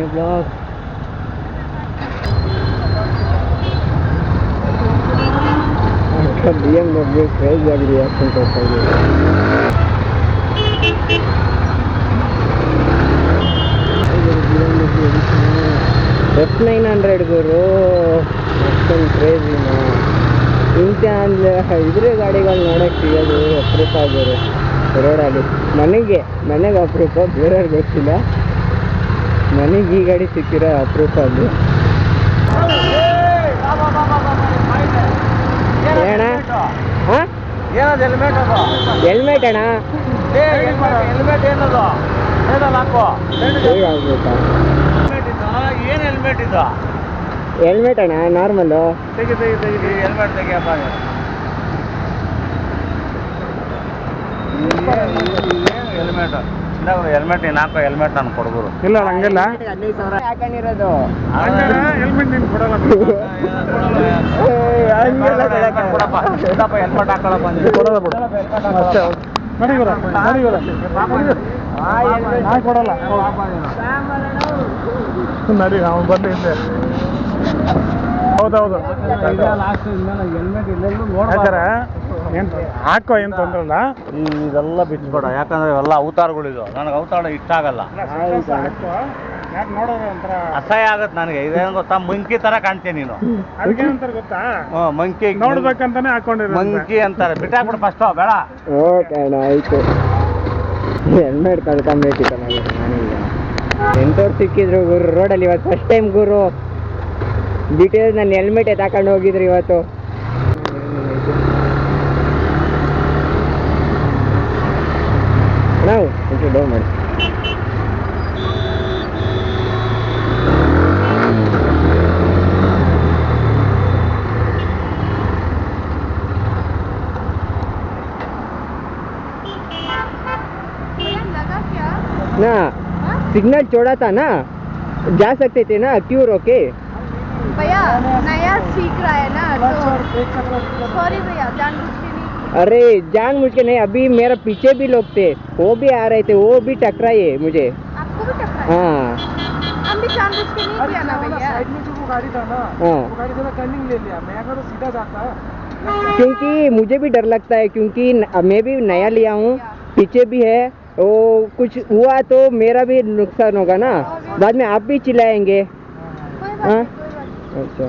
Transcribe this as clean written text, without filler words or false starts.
Mini blog BMW craze लग रही है F900 ಗುರು ಅಷ್ಟೊಂದು ಕ್ರೇಜಿನ ಇಂಥ ಇದ್ರೆ ಗಾಡಿಗಳು ನೋಡೋಕ್ಕೆ ಸಿಗೋದು ಅಪರೂಪ ಗುರು ರೋಡಲ್ಲಿ ಮನೆಗೆ ಅಪರೂಪ ಬೇರೆಯವ್ರಿಗೆ ಗೊತ್ತಿಲ್ಲ ನನಗೆ ಈ ಗಾಡಿ ಸಿಕ್ಕಿರೋ ಅಪರೂಪ ಅದು ಅಣ್ಣ ಹಾಂ ಹೆಲ್ಮೆಟ್ ಅಣ್ಣ ಹೆಲ್ಮೆಟ್ ಏನದು ಹಾಕೋ ಹೇಗಾಗ್ಬೇಕಾ ಏನು ಹೆಲ್ಮೆಟ್ ಇದು ಹೆಲ್ಮೆಟ್ ಅಣ್ಣ ನಾರ್ಮಲ್ಲು ತೆಗಿ ಹೆಲ್ಮೆಟ್ ತೆಗಿಯಪ್ಪ ಹೆಲ್ಮೆಟ್ ಹೆಲ್ಮೆಟ್ ನೀನು ಹಾಕೋ ಹೆಲ್ಮೆಟ್ ನಾನು ಕೊಡ್ಬೋದು ಇಲ್ಲ ಹಂಗಿಲ್ಲ 15,000 ಹಾಕೊಂಡಿರೋದು ಹೆಲ್ಮೆಟ್ ನೀನು ಕೊಡಲ್ಲ ಕೊಡಪ್ಪ ಹೆಲ್ಮೆಟ್ ಹಾಕೊಳ್ಳಪ್ಪ ಕೊಡಲ್ಲ ಬಿಡು ಅಷ್ಟೇ ನಡಿ ಗುರು ನಾ ಕೊಡಲ್ಲ ನಡಿ ಅವ್ನು ಬಂದು ಹಿಂದೆ ಹೌದೌದು ಹೆಲ್ಮೆಟ್ ಇಲ್ಲೆಲ್ಲೂ ಯಾಕಂದ್ರೆ ಏನು ಹಾಕೋ ಏನು ತೊಂದ್ರೆ ಇಲ್ಲ ಇದೆಲ್ಲ ಬಿಚ್ಬೇಡ ಯಾಕಂದ್ರೆ ಇವೆಲ್ಲ ಅವತಾರಗಳಿದು ನನಗೆ ಅವತಾರ ಇಷ್ಟ ಆಗಲ್ಲ ಯಾಕೆ ನೋಡೋದು ಒಂಥರ ಅಸಹ್ಯ ಆಗತ್ತೆ ನನಗೆ ಇದೇನು ಗೊತ್ತಾ ಮಂಕಿ ತರ ಕಾಣ್ತೀನಿ ನೀನು ಅದಕ್ಕೆ ಅಂತಾರೆ ಗೊತ್ತಾ ಮಂಕಿ ನೋಡ್ಬೇಕಂತಾನೆ ಹಾಕೊಂಡಿರೋ ಮಂಕಿ ಅಂತಾರೆ ಬಿಟ್ಟಾಕ್ಬಿಡು ಫಸ್ಟ್ ಬೇಡ ಓಕೆ ಅಣ್ಣ ಆಯಿತು ಹೆಲ್ಮೆಟ್ ಕಳ್ಕೊಂಬೇಕಿತ್ತು ನನಗೆ ಎಂಟೋರು ಸಿಕ್ಕಿದ್ರು ಗುರು ರೋಡಲ್ಲಿ ಇವತ್ತು ಫಸ್ಟ್ ಟೈಮ್ ಗುರು ಡೀಟೇಲ್ಸ್ ನಾನು ಹೆಲ್ಮೆಟ್ ತಗೊಂಡು ಹೋಗಿದ್ರು ಇವತ್ತು ನಾವು ಒಂಚೂರು ಡೌನ್ ಮಾಡಿ ना सिग्नल छोड़ा था ना जा सकते थे ना क्यों रोके भैया नया सीख रहा है ना तो सॉरी भैया जानबूझ के नहीं अरे जानबूझ के नहीं अभी मेरा पीछे भी लोग थे वो भी आ रहे थे वो भी टकराए मुझे आपको भी टकराया हाँ हम भी जानबूझ के नहीं किया ना भैया साइड में जो वो गाड़ी था ना हाँ वो गाड़ी थोड़ा टर्निंग ले लिया मैं अगर तो सीधा जाता क्योंकि मुझे भी डर लगता है क्योंकि मैं भी नया लिया हूँ पीछे भी है वो कुछ हुआ तो मेरा भी नुकसान होगा ना बाद में आप भी चिल्लाएंगे कोई बात हाँ नहीं, कोई बात नहीं। अच्छा